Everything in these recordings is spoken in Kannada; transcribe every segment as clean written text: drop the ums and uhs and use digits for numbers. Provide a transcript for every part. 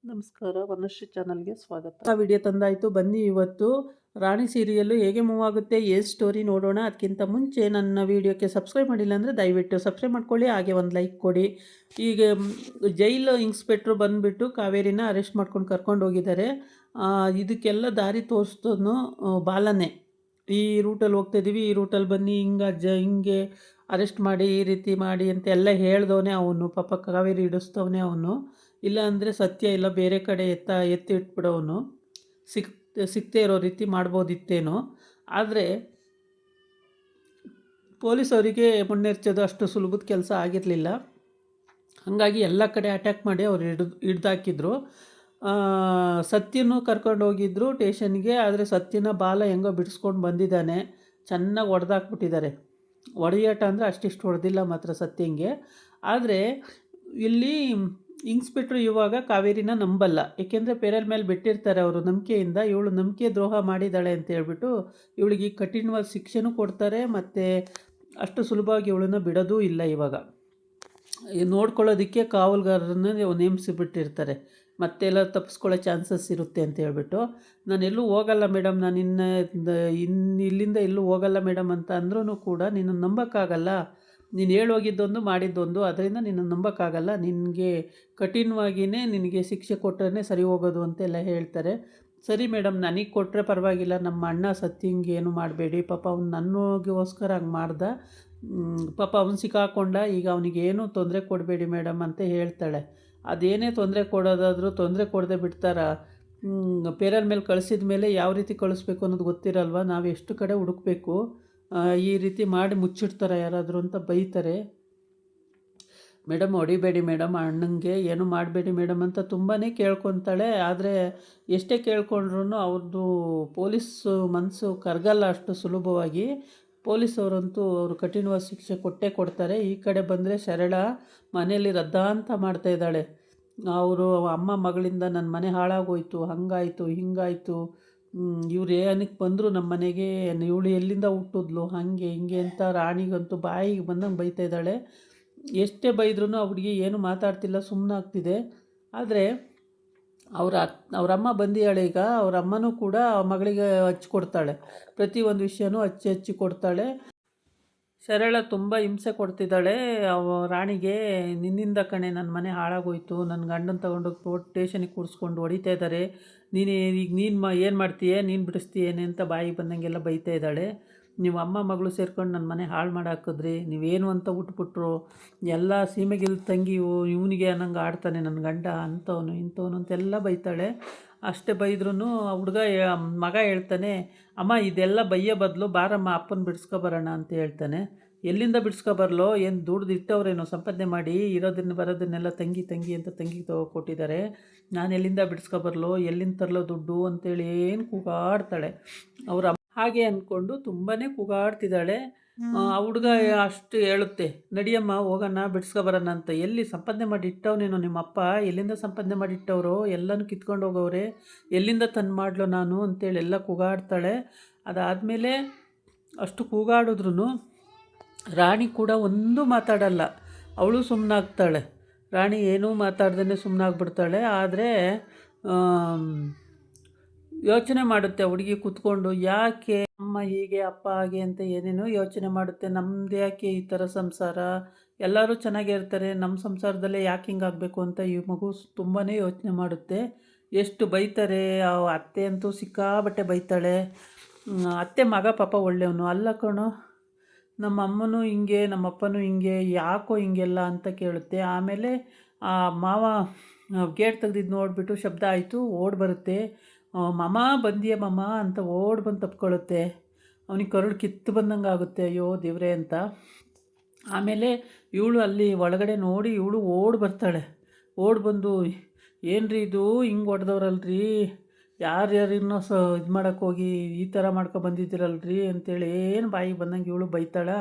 ನಮಸ್ಕಾರ, ವನಶ್ರೀ ಚಾನಲ್ಗೆ ಸ್ವಾಗತ. ವಿಡಿಯೋ ತಂದಾಯಿತು. ಬನ್ನಿ ಇವತ್ತು ರಾಣಿ ಸೀರಿಯಲ್ಲು ಹೇಗೆ ಮೂವ್ ಆಗುತ್ತೆ, ಏನು ಸ್ಟೋರಿ ನೋಡೋಣ. ಅದಕ್ಕಿಂತ ಮುಂಚೆ ನನ್ನ ವಿಡಿಯೋಕ್ಕೆ ಸಬ್ಸ್ಕ್ರೈಬ್ ಮಾಡಿಲ್ಲ ಅಂದರೆ ದಯವಿಟ್ಟು ಸಬ್ಸ್ಕ್ರೈಬ್ ಮಾಡ್ಕೊಳ್ಳಿ, ಹಾಗೆ ಒಂದು ಲೈಕ್ ಕೊಡಿ. ಈಗ ಜೈಲು ಇನ್ಸ್ಪೆಕ್ಟ್ರು ಬಂದುಬಿಟ್ಟು ಕಾವೇರಿನ ಅರೆಸ್ಟ್ ಮಾಡ್ಕೊಂಡು ಕರ್ಕೊಂಡು ಹೋಗಿದ್ದಾರೆ. ಇದಕ್ಕೆಲ್ಲ ದಾರಿ ತೋರಿಸ್ತೋನು ಬಾಲನೇ. ಈ ರೂಟಲ್ಲಿ ಹೋಗ್ತಾಯಿದ್ದೀವಿ, ಈ ರೂಟಲ್ಲಿ ಬನ್ನಿ, ಹಿಂಗೆ ಅರೆಸ್ಟ್ ಮಾಡಿ, ಈ ರೀತಿ ಮಾಡಿ ಅಂತ ಎಲ್ಲ ಹೇಳ್ದವನೇ ಅವನು. ಪಾಪ ಕಾವೇರಿ ಹಿಡಿಸ್ತವನೇ ಅವನು. ಇಲ್ಲ ಅಂದರೆ ಸತ್ಯ ಇಲ್ಲ ಬೇರೆ ಕಡೆ ಎತ್ತಿಟ್ಬಿಡೋನು. ಸಿಗದೇ ಇರೋ ರೀತಿ ಮಾಡ್ಬೋದಿತ್ತೇನೋ. ಆದರೆ ಪೊಲೀಸವರಿಗೆ ಮುನ್ನೆಚ್ಚೋದು ಅಷ್ಟು ಸುಲಭದ ಕೆಲಸ ಆಗಿರಲಿಲ್ಲ. ಹಾಗಾಗಿ ಎಲ್ಲ ಕಡೆ ಅಟ್ಯಾಕ್ ಮಾಡಿ ಅವ್ರು ಹಿಡ್ದಾಕಿದ್ರು. ಸತ್ಯನೂ ಕರ್ಕೊಂಡು ಹೋಗಿದ್ರು ಟೇಷನ್ಗೆ. ಆದರೆ ಸತ್ಯನ ಬಾಲ ಹೆಂಗೋ ಬಿಡಿಸ್ಕೊಂಡು ಬಂದಿದ್ದಾನೆ. ಚೆನ್ನಾಗಿ ಹೊಡೆದಾಕ್ಬಿಟ್ಟಿದ್ದಾರೆ. ಹೊಡೆಯಾಟ ಅಂದರೆ ಅಷ್ಟಿಷ್ಟು ಹೊಡೆದಿಲ್ಲ ಮಾತ್ರ ಸತ್ಯಂಗೆ. ಆದರೆ ಇಲ್ಲಿ ಇನ್ಸ್ಪೆಕ್ಟ್ರು ಇವಾಗ ಕಾವೇರಿನ ನಂಬಲ್ಲ. ಏಕೆಂದರೆ ಪೇರಲ್ ಮೇಲೆ ಬಿಟ್ಟಿರ್ತಾರೆ ಅವರು ನಂಬಿಕೆಯಿಂದ. ಇವಳು ನಂಬಿಕೆ ದ್ರೋಹ ಮಾಡಿದ್ದಾಳೆ ಅಂತ ಹೇಳ್ಬಿಟ್ಟು ಇವಳಿಗೆ ಕಠಿಣವಾದ ಶಿಕ್ಷೆನೂ ಕೊಡ್ತಾರೆ. ಮತ್ತು ಅಷ್ಟು ಸುಲಭವಾಗಿ ಇವಳನ್ನು ಬಿಡೋದೂ ಇಲ್ಲ. ಇವಾಗ ನೋಡ್ಕೊಳ್ಳೋದಕ್ಕೆ ಕಾವಲುಗಾರರನ್ನು ನೇಮಿಸಿಬಿಟ್ಟಿರ್ತಾರೆ. ಮತ್ತೆಲ್ಲ ತಪ್ಪಿಸ್ಕೊಳ್ಳೋ ಚಾನ್ಸಸ್ ಇರುತ್ತೆ ಅಂತ ಹೇಳ್ಬಿಟ್ಟು. ನಾನೆಲ್ಲೂ ಹೋಗಲ್ಲ ಮೇಡಮ್, ನಾನು ಇಲ್ಲಿಂದ ಎಲ್ಲೂ ಹೋಗಲ್ಲ ಮೇಡಮ್ ಅಂತ ಅಂದ್ರೂ ಕೂಡ ನಿನ್ನನ್ನು ನಂಬೋಕ್ಕಾಗಲ್ಲ. ನೀನು ಹೇಳೋಗಿದ್ದೊಂದು ಮಾಡಿದ್ದೊಂದು, ಅದರಿಂದ ನಿನ್ನನ್ನು ನಂಬೋಕ್ಕಾಗಲ್ಲ. ನಿನಗೆ ಕಠಿಣವಾಗಿಯೇ ನಿನಗೆ ಶಿಕ್ಷೆ ಕೊಟ್ಟರೆ ಸರಿ ಹೋಗೋದು ಅಂತೆಲ್ಲ ಹೇಳ್ತಾರೆ. ಸರಿ ಮೇಡಮ್, ನನಗೆ ಕೊಟ್ಟರೆ ಪರವಾಗಿಲ್ಲ, ನಮ್ಮ ಅಣ್ಣ ಸತ್ಯಂಗೆ ಏನು ಮಾಡಬೇಡಿ. ಪಾಪ ಅವ್ನು ನನಗೋಸ್ಕರ ಹಂಗೆ ಮಾಡ್ದ. ಪಾಪ ಅವ್ನು ಸಿಕ್ಕಾಕೊಂಡ. ಈಗ ಅವನಿಗೇನು ತೊಂದರೆ ಕೊಡಬೇಡಿ ಮೇಡಮ್ ಅಂತ ಹೇಳ್ತಾಳೆ. ಅದೇನೇ ತೊಂದರೆ ಕೊಡೋದಾದರೂ ತೊಂದರೆ ಕೊಡದೆ ಬಿಡ್ತಾರ? ಪೇರಲ್ ಮೇಲೆ ಕಳಿಸಿದ ಮೇಲೆ ಯಾವ ರೀತಿ ಕಳಿಸ್ಬೇಕು ಅನ್ನೋದು ಗೊತ್ತಿರಲ್ವ. ನಾವು ಎಷ್ಟು ಕಡೆ ಹುಡುಕಬೇಕು. ಈ ರೀತಿ ಮಾಡಿ ಮುಚ್ಚಿಡ್ತಾರೆ ಯಾರಾದರೂ ಅಂತ ಬೈತಾರೆ. ಮೇಡಮ್ ಹೊಡಿಬೇಡಿ ಮೇಡಮ್, ಅಣ್ಣಂಗೆ ಏನು ಮಾಡಬೇಡಿ ಮೇಡಮ್ ಅಂತ ತುಂಬಾ ಕೇಳ್ಕೊತಾಳೆ. ಆದರೆ ಎಷ್ಟೇ ಕೇಳ್ಕೊಂಡ್ರೂ ಅವ್ರದ್ದು ಪೊಲೀಸು ಮನಸ್ಸು ಕರಗಲ್ಲ ಅಷ್ಟು ಸುಲಭವಾಗಿ. ಪೊಲೀಸವರಂತೂ ಅವರು ಕಠಿಣವಾದ ಶಿಕ್ಷೆ ಕೊಟ್ಟೇ ಕೊಡ್ತಾರೆ. ಈ ಕಡೆ ಬಂದರೆ ಸರಳ ಮನೆಯಲ್ಲಿ ರದ್ದಾಂತ ಮಾಡ್ತಾಯಿದ್ದಾಳೆ. ಅವರು ಅಮ್ಮ ಮಗಳಿಂದ ನನ್ನ ಮನೆ ಹಾಳಾಗೋಯ್ತು, ಹಾಗಾಯಿತು ಹಿಂಗಾಯಿತು, ಇವ್ರು ಏನಕ್ಕೆ ಬಂದರು ನಮ್ಮ ಮನೆಗೆ, ಇವಳು ಎಲ್ಲಿಂದ ಹುಟ್ಟಿದ್ಲು, ಹಾಗೆ ಹಿಂಗೆ ಅಂತ ರಾಣಿಗಂತೂ ಬಾಯಿಗೆ ಬಂದಂಗೆ ಬೈತಾಯಿದ್ದಾಳೆ. ಎಷ್ಟೇ ಬೈದ್ರೂ ಆ ಹುಡುಗಿ ಏನು ಮಾತಾಡ್ತಿಲ್ಲ, ಸುಮ್ಮನಾಗ್ತಿದೆ. ಆದರೆ ಅವರಮ್ಮ ಬಂದಿದ್ದಾಳೆ ಈಗ. ಅವರಮ್ಮನೂ ಕೂಡ ಮಗಳಿಗೆ ಹಚ್ಕೊಡ್ತಾಳೆ. ಪ್ರತಿಯೊಂದು ವಿಷಯನೂ ಹಚ್ಚಿ ಕೊಡ್ತಾಳೆ. ಸರಳ ತುಂಬ ಹಿಂಸೆ ಕೊಡ್ತಿದ್ದಾಳೆ ರಾಣಿಗೆ. ನಿನ್ನಿಂದ ಕಣೆ ನನ್ನ ಮನೆ ಹಾಳಾಗೋಯ್ತು, ನನ್ನ ಗಂಡನ ತಗೊಂಡೋಗಿ ಸ್ಟೇಷನಿಗೆ ಕೂರಿಸ್ಕೊಂಡು ಹೊಡಿತಾ ಇದ್ದಾರೆ. ನೀನು ಏನು ಮಾಡ್ತೀಯೇ, ನೀನು ಬಿಡಿಸ್ತೀಯೇನೆ ಅಂತ ಬಾಯಿಗೆ ಬಂದಂಗೆಲ್ಲ ಬೈತಾ ಇದ್ದಾಳೆ. ನೀವು ಅಮ್ಮ ಮಗಳು ಸೇರ್ಕೊಂಡು ನನ್ನ ಮನೆ ಹಾಳು ಮಾಡಾಕಿದ್ರಿ, ನೀವೇನು ಅಂತ ಉಟ್ಬಿಟ್ರು, ಎಲ್ಲ ಸೀಮೆಗಿಲ್ ತಂಗಿ ಇವನಿಗೆ ಅನ್ನಂಗೆ ಆಡ್ತಾನೆ ನನ್ನ ಗಂಡ, ಅಂಥವನು ಇಂಥವನು ಅಂತೆಲ್ಲ ಬೈತಾಳೆ. ಅಷ್ಟೇ ಬೈದ್ರೂ ಹುಡುಗ ಮಗ ಹೇಳ್ತಾನೆ, ಅಮ್ಮ ಇದೆಲ್ಲ ಬೈಯೋ ಬದಲು ಬಾರಮ್ಮ ಅಪ್ಪನ ಬಿಡಿಸ್ಕೊಬರೋಣ ಅಂತ ಹೇಳ್ತಾನೆ. ಎಲ್ಲಿಂದ ಬಿಡಿಸ್ಕೊಬರ್ಲೋ, ಏನು ದುಡ್ದು ಇಟ್ಟವ್ರೇನೋ ಸಂಪಾದನೆ ಮಾಡಿ, ಬರೋದನ್ನೆಲ್ಲ ತಂಗಿ ಅಂತ ತಂಗಿಗೆ ಕೊಟ್ಟಿದ್ದಾರೆ. ನಾನು ಎಲ್ಲಿಂದ ಬಿಡಿಸ್ಕೊಬರ್ಲೋ, ಎಲ್ಲಿಂದ ತರಲೋ ದುಡ್ಡು ಅಂತೇಳಿ ಏನು ಕೂಗಾಡ್ತಾಳೆ. ಅವ್ರ ಹಾಗೆ ಅಂದ್ಕೊಂಡು ತುಂಬಾ ಕೂಗಾಡ್ತಿದ್ದಾಳೆ. ಆ ಹುಡುಗ ಅಷ್ಟು ಹೇಳುತ್ತೆ, ನಡಿಯಮ್ಮ ಹೋಗೋಣ ಬಿಡಿಸ್ಕೊಬರೋಣ ಅಂತ. ಎಲ್ಲಿ ಸಂಪಾದನೆ ಮಾಡಿ ಇಟ್ಟವನೇನೋ ನಿಮ್ಮಪ್ಪ, ಎಲ್ಲಿಂದ ಸಂಪಾದನೆ ಮಾಡಿ ಇಟ್ಟವರು, ಎಲ್ಲನೂ ಕಿತ್ಕೊಂಡು ಹೋಗೋರೆ, ಎಲ್ಲಿಂದ ತಂದು ಮಾಡಲೋ ನಾನು ಅಂತೇಳಿ ಎಲ್ಲ ಕೂಗಾಡ್ತಾಳೆ. ಅದಾದಮೇಲೆ ಅಷ್ಟು ಕೂಗಾಡಿದ್ರೂ ರಾಣಿ ಕೂಡ ಒಂದೂ ಮಾತಾಡಲ್ಲ. ಅವಳು ಸುಮ್ಮನಾಗ್ತಾಳೆ. ರಾಣಿ ಏನೂ ಮಾತಾಡ್ದೇ ಸುಮ್ಮನಾಗ್ಬಿಡ್ತಾಳೆ. ಆದರೆ ಯೋಚನೆ ಮಾಡುತ್ತೆ ಹುಡುಗಿ ಕೂತ್ಕೊಂಡು, ಯಾಕೆ ಅಮ್ಮ ಹೀಗೆ ಅಪ್ಪ ಹಾಗೆ ಅಂತ ಏನೇನೋ ಯೋಚನೆ ಮಾಡುತ್ತೆ. ನಮ್ಮದು ಯಾಕೆ ಈ ಥರ ಸಂಸಾರ, ಎಲ್ಲರೂ ಚೆನ್ನಾಗಿರ್ತಾರೆ, ನಮ್ಮ ಸಂಸಾರದಲ್ಲೇ ಯಾಕೆ ಹಿಂಗಾಗಬೇಕು ಅಂತ ಈ ಮಗು ತುಂಬಾ ಯೋಚನೆ ಮಾಡುತ್ತೆ. ಎಷ್ಟು ಬೈತಾರೆ. ಅತ್ತೆ ಅಂತೂ ಸಿಕ್ಕಾಬಟ್ಟೆ ಬೈತಾಳೆ. ಅತ್ತೆ ಮಗ ಪಾಪ ಒಳ್ಳೆಯವನು ಅಲ್ಲ ಕಣೋ, ನಮ್ಮ ಅಮ್ಮನೂ ಹಿಂಗೆ ನಮ್ಮಪ್ಪನೂ ಹಿಂಗೆ, ಯಾಕೋ ಹಿಂಗೆಲ್ಲ ಅಂತ ಕೇಳುತ್ತೆ. ಆಮೇಲೆ ಮಾವ ಗೇಟ್ ತೆಗ್ದಿದ್ದು ನೋಡಿಬಿಟ್ಟು ಶಬ್ದ ಆಯಿತು, ಓಡಿ ಬರುತ್ತೆ. ಮಮ್ಮ ಬಂದಿಯ ಮಮ್ಮ ಅಂತ ಓಡಿ ಬಂದು ತಪ್ಕೊಳ್ಳುತ್ತೆ. ಅವನಿಗೆ ಕರುಳು ಕಿತ್ತು ಬಂದಂಗೆ ಆಗುತ್ತೆ, ಅಯ್ಯೋ ದೇವ್ರೆ ಅಂತ. ಆಮೇಲೆ ಇವಳು ಅಲ್ಲಿ ಒಳಗಡೆ ನೋಡಿ ಇವಳು ಓಡಿ ಬರ್ತಾಳೆ. ಓಡಿ ಬಂದು, ಏನ್ರಿ ಇದು ಹಿಂಗೆ ಹೊಡೆದವ್ರಲ್ರಿ, ಯಾರ್ಯಾರಿನ್ನೋ ಇದು ಮಾಡೋಕ್ಕೋಗಿ ಈ ಥರ ಬಂದಿದ್ದೀರಲ್ರಿ ಅಂತೇಳಿ ಏನು ಬಾಯಿಗೆ ಬಂದಂಗೆ ಇವಳು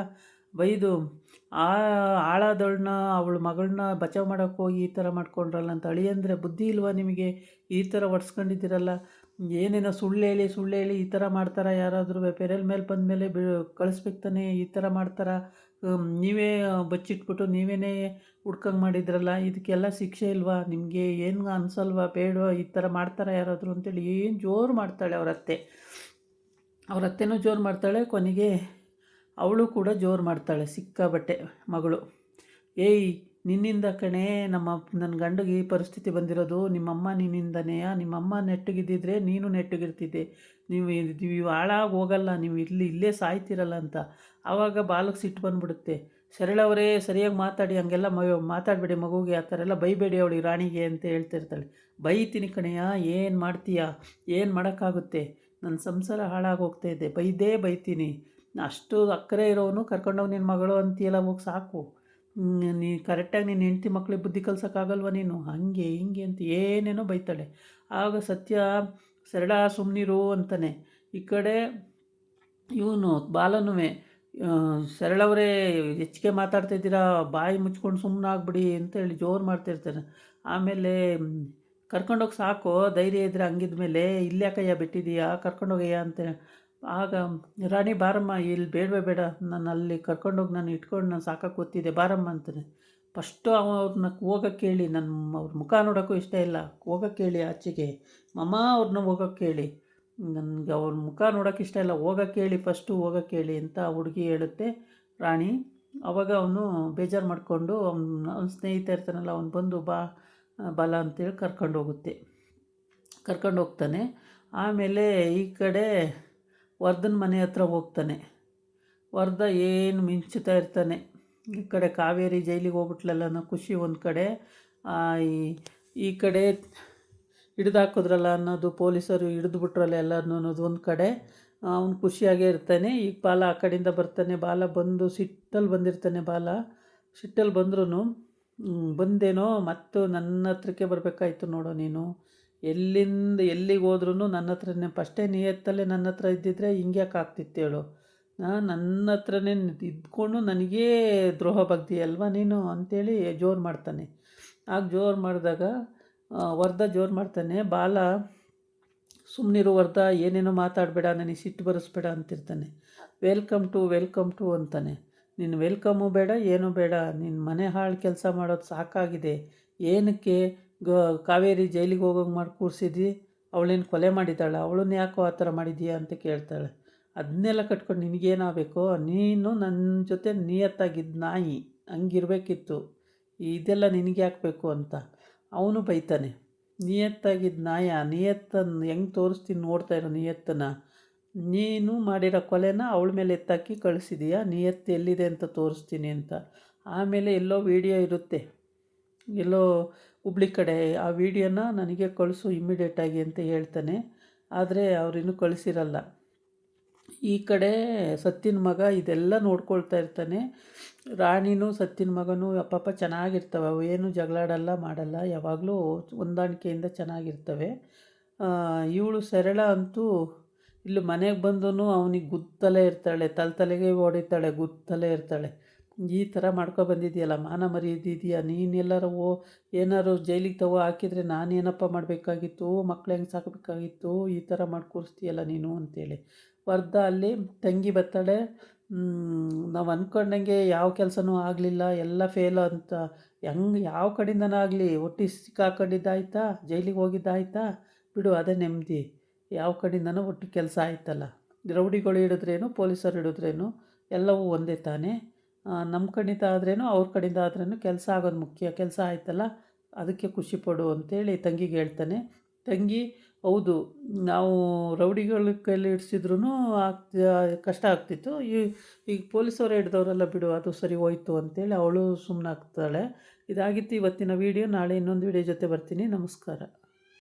ಬೈದು ಆಳಾದವಳನ್ನ ಅವಳ ಮಗಳನ್ನ ಬಚಾವ್ ಮಾಡೋಕ್ಕೋಗಿ ಈ ಥರ ಮಾಡ್ಕೊಂಡ್ರಲ್ಲ ಅಂತ. ಅಳಿಯಂದರೆ ಬುದ್ಧಿ ಇಲ್ವಾ ನಿಮಗೆ, ಈ ಥರ ಹೊಡ್ಸ್ಕೊಂಡಿದ್ದೀರಲ್ಲ, ಏನೇನೋ ಸುಳ್ಳು ಹೇಳಿ ಈ ಥರ ಮಾಡ್ತಾರೆ ಯಾರಾದರೂ. ಪೆರಲ್ ಮೇಲೆ ಬಂದಮೇಲೆ ಕಳಿಸ್ಬೇಕು ತಾನೆ, ಈ ಥರ ಮಾಡ್ತಾರೆ ನೀವೇ ಬಚ್ಚಿಟ್ಬಿಟ್ಟು ನೀವೇ ಹುಡ್ಕಂಗೆ ಮಾಡಿದ್ರಲ್ಲ, ಇದಕ್ಕೆಲ್ಲ ಶಿಕ್ಷೆ ಇಲ್ವಾ ನಿಮಗೆ? ಏನು ಅನ್ಸಲ್ವಾ? ಬೇಡವಾ? ಈ ಥರ ಮಾಡ್ತಾರೆ ಯಾರಾದರೂ ಅಂತೇಳಿ ಏನು ಜೋರು ಮಾಡ್ತಾಳೆ ಅವ್ರ ಅತ್ತೆ. ಅವ್ರ ಅತ್ತೆನೂ ಜೋರು ಮಾಡ್ತಾಳೆ, ಕೊನೆಗೆ ಅವಳು ಕೂಡ ಜೋರು ಮಾಡ್ತಾಳೆ ಸಿಕ್ಕಾಬಟ್ಟೆ ಮಗಳು. ಏಯ್ ನಿನ್ನಿಂದ ಕಣೇ ನನ್ನ ಗಂಡಗೆ ಈ ಪರಿಸ್ಥಿತಿ ಬಂದಿರೋದು, ನಿಮ್ಮಮ್ಮ ನಿನ್ನಿಂದನೆಯಾ? ನಿಮ್ಮಮ್ಮ ನೆಟ್ಟಗಿದ್ದಿದ್ರೆ ನೀನು ನೆಟ್ಟಗಿರ್ತಿದ್ದೆ. ನೀವು ಹಾಳಾಗಿ ಹೋಗಲ್ಲ, ನೀವು ಇಲ್ಲೇ ಸಾಯ್ತಿರಲ್ಲ ಅಂತ. ಆವಾಗ ಬಾಲಕ್ಕೆ ಸಿಟ್ಟು ಬಂದುಬಿಡುತ್ತೆ. ಸರಳವರೇ ಸರಿಯಾಗಿ ಮಾತಾಡಿ, ಹಂಗೆಲ್ಲ ಮಾತಾಡಬೇಡಿ ಮಗುಗೆ, ಆ ಥರ ಎಲ್ಲ ಬೈಬೇಡಿ ಅವಳಿಗೆ, ರಾಣಿಗೆ ಅಂತ ಹೇಳ್ತಿರ್ತಾಳೆ. ಬೈತೀನಿ ಕಣೆಯ, ಏನು ಮಾಡ್ತೀಯಾ? ಏನು ಮಾಡೋಕ್ಕಾಗುತ್ತೆ? ನನ್ನ ಸಂಸಾರ ಹಾಳಾಗಿ ಹೋಗ್ತಾಯಿದ್ದೆ, ಬೈತೀನಿ. ಅಷ್ಟು ಅಕ್ಕರೆ ಇರೋನು ಕರ್ಕೊಂಡೋಗಿ ನಿನ್ನ ಮಗಳು ಅಂತೀಯಲ್ಲ, ಹೋಗಿ ಸಾಕು. ನೀ ಕರೆಕ್ಟಾಗಿ ನಿನ್ನ ಹೆಂಡ್ತಿ ಮಕ್ಳಿಗೆ ಬುದ್ಧಿ ಕಲ್ಸೋಕ್ಕಾಗಲ್ವ ನೀನು? ಹಾಗೆ ಹಿಂಗೆ ಅಂತ ಏನೇನೋ ಬೈತಾಳೆ. ಆಗ ಸತ್ಯ ಸರಳ ಸುಮ್ಮನಿರು ಅಂತಾನೆ. ಈ ಕಡೆ ಇವನು ಬಾಲನೂ ಸರಳವರೇ ಹೆಚ್ಚಿಗೆ ಮಾತಾಡ್ತಾಯಿದ್ದೀರಾ, ಬಾಯಿ ಮುಚ್ಕೊಂಡು ಸುಮ್ಮನಾಗ್ಬಿಡಿ ಅಂತೇಳಿ ಜೋರು ಮಾಡ್ತಾಯಿರ್ತಾನೆ. ಆಮೇಲೆ ಕರ್ಕೊಂಡೋಗಿ ಸಾಕು, ಧೈರ್ಯ ಇದ್ದರೆ ಹಂಗಿದ್ಮೇಲೆ ಇಲ್ಯಾಕಯ್ಯ ಬಿಟ್ಟಿದೀಯಾ, ಕರ್ಕೊಂಡೋಗಯ್ಯ ಅಂತ. ಆಗ ರಾಣಿ ಬಾರಮ್ಮ, ಇಲ್ಲಿ ಬೇಡ, ನಾನು ಅಲ್ಲಿ ಕರ್ಕೊಂಡೋಗಿ ನಾನು ಇಟ್ಕೊಂಡು ನಾನು ಸಾಕಕ್ಕೆ ಗೊತ್ತಿದೆ, ಬಾರಮ್ಮ ಅಂತಾನೆ. ಫಸ್ಟು ಅವ್ರನ್ನ ಹೋಗೋಕ್ಕೆ ಹೇಳಿ, ಅವ್ರ ಮುಖ ನೋಡೋಕ್ಕೂ ಇಷ್ಟ ಇಲ್ಲ, ಹೋಗೋಕ್ಕೆ ಹೇಳಿ ಆಚೆಗೆ. ಅವ್ರನ್ನ ಹೋಗೋಕ್ಕೆ ಹೇಳಿ, ನನಗೆ ಅವ್ರ ಮುಖ ನೋಡೋಕೆ ಇಷ್ಟ ಇಲ್ಲ, ಹೋಗೋಕ್ಕೆ ಹೇಳಿ, ಫಸ್ಟು ಹೋಗೋಕ್ಕೆ ಹೇಳಿ ಅಂತ ಹುಡುಗಿ ಹೇಳುತ್ತೆ ರಾಣಿ. ಅವಾಗ ಅವನು ಬೇಜಾರು ಮಾಡಿಕೊಂಡು ಅವ್ನ ಸ್ನೇಹಿತ ಇರ್ತಾನಲ್ಲ, ಅವ್ನು ಬಂದು ಬಾಲ ಅಂತೇಳಿ ಕರ್ಕೊಂಡು ಹೋಗ್ತಾನೆ. ಆಮೇಲೆ ಈ ಕಡೆ ವರ್ಧನ ಮನೆ ಹತ್ರ ಹೋಗ್ತಾನೆ. ವರ್ಧ ಏನು ಮಿಂಚುತ್ತಾ ಇರ್ತಾನೆ. ಈ ಕಡೆ ಕಾವೇರಿ ಜೈಲಿಗೆ ಹೋಗ್ಬಿಟ್ಲಲ್ಲ ಅನ್ನೋ ಖುಷಿ ಒಂದು ಕಡೆ, ಈ ಕಡೆ ಹಿಡ್ದಾಕಿದ್ರಲ್ಲ ಅನ್ನೋದು, ಪೊಲೀಸರು ಹಿಡಿದ್ಬಿಟ್ರಲ್ಲ ಎಲ್ಲರನ್ನೂ ಅನ್ನೋದು ಒಂದು ಕಡೆ. ಅವನು ಖುಷಿಯಾಗೇ ಇರ್ತಾನೆ. ಈಗ ಬಾಲ ಆ ಕಡೆಯಿಂದ ಬರ್ತಾನೆ. ಬಾಲ ಬಂದು ಸಿಟ್ಟಲ್ಲಿ ಬಂದಿರ್ತಾನೆ. ಸಿಟ್ಟಲ್ಲಿ ಬಂದ್ರೂ ಬಂದೇನೋ ಮತ್ತು ನನ್ನ ಹತ್ರಕ್ಕೆ ಬರಬೇಕಾಯ್ತು ನೋಡೋ ನೀನು, ಎಲ್ಲಿಗೆ ಹೋದ್ರೂ ನನ್ನ ಹತ್ರನೇ. ಫಸ್ಟೇ ನಿಯತ್ತಲ್ಲೇ ನನ್ನ ಹತ್ರ ಇದ್ದಿದ್ರೆ ಹಿಂಗ್ಯಾಕೆ ಆಗ್ತಿತ್ತು ಹೇಳು? ನನ್ನ ಹತ್ರನೇ ಇದ್ಕೊಂಡು ನನಗೇ ದ್ರೋಹ ಬಗ್ದಿಯಲ್ವ ನೀನು ಅಂತೇಳಿ ಜೋರು ಮಾಡ್ತಾನೆ. ಆಗ ಜೋರು ಮಾಡಿದಾಗ ವರ್ಧ ಜೋರು ಮಾಡ್ತಾನೆ. ಬಾಲ ಸುಮ್ಮನಿರು ವರ್ಧ, ಏನೇನೋ ಮಾತಾಡಬೇಡ, ನನಗೆ ಸಿಟ್ಟು ಬರೆಸ್ಬೇಡ ಅಂತಿರ್ತಾನೆ. ವೆಲ್ಕಮ್ ಟು ಅಂತಾನೆ. ನೀನು ವೆಲ್ಕಮ್ಮು ಬೇಡ, ಏನೂ ಬೇಡ, ನಿನ್ನ ಮನೆ ಹಾಳು ಕೆಲಸ ಮಾಡೋದು ಸಾಕಾಗಿದೆ. ಏನಕ್ಕೆ ಕಾವೇರಿ ಜೈಲಿಗೆ ಹೋಗೋಂಗೆ ಮಾಡಿ ಕೂರಿಸಿದ್ವಿ? ಅವಳೇನು ಕೊಲೆ ಮಾಡಿದ್ದಾಳ? ಅವಳನ್ನ ಯಾಕೋ ಆ ಥರ ಮಾಡಿದ್ದೀಯಾ ಅಂತ ಕೇಳ್ತಾಳೆ. ಅದನ್ನೆಲ್ಲ ಕಟ್ಕೊಂಡು ನಿನಗೇನಾಗಬೇಕು? ನೀನು ನನ್ನ ಜೊತೆ ನಿಯತ್ತಾಗಿದ್ದ ನಾಯಿ, ಹಂಗಿರ್ಬೇಕಿತ್ತು. ಇದೆಲ್ಲ ನಿನಗೆ ಹಾಕಬೇಕು ಅಂತ ಅವನು ಬೈತಾನೆ. ನಿಯತ್ತಾಗಿದ್ದ ನಿಯತ್ತನ್ನು ಹೆಂಗೆ ತೋರಿಸ್ತೀನಿ ನೋಡ್ತಾ ಇರೋ ನಿಯತ್ತನ್ನು. ನೀನು ಮಾಡಿರೋ ಕೊಲೆನ ಅವಳ ಮೇಲೆ ಎತ್ತಾಕಿ ಕಳಿಸಿದೀಯಾ, ನಿಯತ್ತು ಎಲ್ಲಿದೆ ಅಂತ ತೋರಿಸ್ತೀನಿ ಅಂತ. ಆಮೇಲೆ ಎಲ್ಲೋ ವೀಡಿಯೋ ಇರುತ್ತೆ, ಎಲ್ಲೋ ಹುಬ್ಳಿ ಕಡೆ. ಆ ವಿಡಿಯೋನ ನನಗೆ ಕಳಿಸು ಇಮ್ಮಿಡಿಯೇಟಾಗಿ ಅಂತ ಹೇಳ್ತಾನೆ. ಆದರೆ ಅವರಿನ್ನೂ ಕಳಿಸಿರಲ್ಲ. ಈ ಕಡೆ ಸತ್ತಿನ ಮಗ ಇದೆಲ್ಲ ನೋಡ್ಕೊಳ್ತಾ ಇರ್ತಾನೆ. ರಾಣಿನೂ ಸತ್ತಿನ ಮಗನೂ ಪಾಪ ಚೆನ್ನಾಗಿರ್ತವೆ, ಅವು ಏನು ಜಗಳಾಡಲ್ಲ ಮಾಡಲ್ಲ, ಯಾವಾಗಲೂ ಹೊಂದಾಣಿಕೆಯಿಂದ ಚೆನ್ನಾಗಿರ್ತವೆ. ಇವಳು ಸರಳ ಅಂತೂ ಇಲ್ಲಿ ಮನೆಗೆ ಬಂದೂ ಅವನಿಗೆ ಗುತ್ತಲೇ ಇರ್ತಾಳೆ, ತಲೆಗೆ ಹೊಡಿತಾಳೆ, ಗುತ್ತಲೇ ಇರ್ತಾಳೆ. ಈ ಥರ ಬಂದಿದೆಯಲ್ಲ, ಮಾನ ಮರ್ಯಾದಿದೆಯಾ ನೀನೆಲ್ಲರೂ? ಏನಾದ್ರು ಜೈಲಿಗೆ ಹಾಕಿದರೆ ನಾನೇನಪ್ಪ ಮಾಡಬೇಕಾಗಿತ್ತು? ಮಕ್ಳು ಹೆಂಗೆ ಸಾಕಬೇಕಾಗಿತ್ತು? ಈ ಥರ ಮಾಡಿ ಕೂರಿಸ್ತೀಯಲ್ಲ ನೀನು ಅಂತೇಳಿ. ವರ್ಧ ಅಲ್ಲಿ ತಂಗಿ ಬರ್ತಾಳೆ. ನಾವು ಅಂದ್ಕೊಂಡಂಗೆ ಯಾವ ಕೆಲಸನೂ ಆಗಲಿಲ್ಲ, ಎಲ್ಲ ಫೇಲು ಅಂತ. ಯಾವ ಕಡೆಯಿಂದನೂ ಆಗಲಿ, ಒಟ್ಟು ಸಿಕ್ಕಾಕೊಂಡಿದ್ದಾಯ್ತಾ, ಜೈಲಿಗೆ ಹೋಗಿದ್ದಾಯ್ತಾ, ಬಿಡು ಅದೇ ನೆಮ್ಮದಿ. ಯಾವ ಕಡೆಯಿಂದನೂ ಒಟ್ಟು ಕೆಲಸ ಆಯ್ತಲ್ಲ. ರೌಡಿಗಳು ಹಿಡಿದ್ರೇನು, ಪೊಲೀಸರು ಹಿಡಿದ್ರೇನು, ಎಲ್ಲವೂ ಒಂದೇ ತಾನೇ. ನಮ್ಮ ಕಡೆಯಿಂದ ಆದ್ರೇನು ಅವ್ರ ಕಡೆಯಿಂದ ಆದ್ರೇನು ಕೆಲಸ ಆಗೋದು ಮುಖ್ಯ. ಕೆಲಸ ಆಯ್ತಲ್ಲ, ಅದಕ್ಕೆ ಖುಷಿಪಡು ಅಂತೇಳಿ ತಂಗಿಗೆ ಹೇಳ್ತಾನೆ. ತಂಗಿ, ಹೌದು ನಾವು ರೌಡಿಗಳ ಕೈಯಲ್ಲಿ ಹಿಡಿಸಿದ್ರೂ ಕಷ್ಟ ಆಗ್ತಿತ್ತು, ಈಗ ಪೊಲೀಸವರು ಹಿಡ್ದವರೆಲ್ಲ ಬಿಡು, ಅದು ಸರಿ ಹೋಯ್ತು ಅಂತೇಳಿ ಅವಳು ಸುಮ್ಮನಾಗ್ತಾಳೆ. ಇದಾಗಿತ್ತು ಇವತ್ತಿನ ವೀಡಿಯೋ. ನಾಳೆ ಇನ್ನೊಂದು ವೀಡಿಯೋ ಜೊತೆ ಬರ್ತೀನಿ. ನಮಸ್ಕಾರ.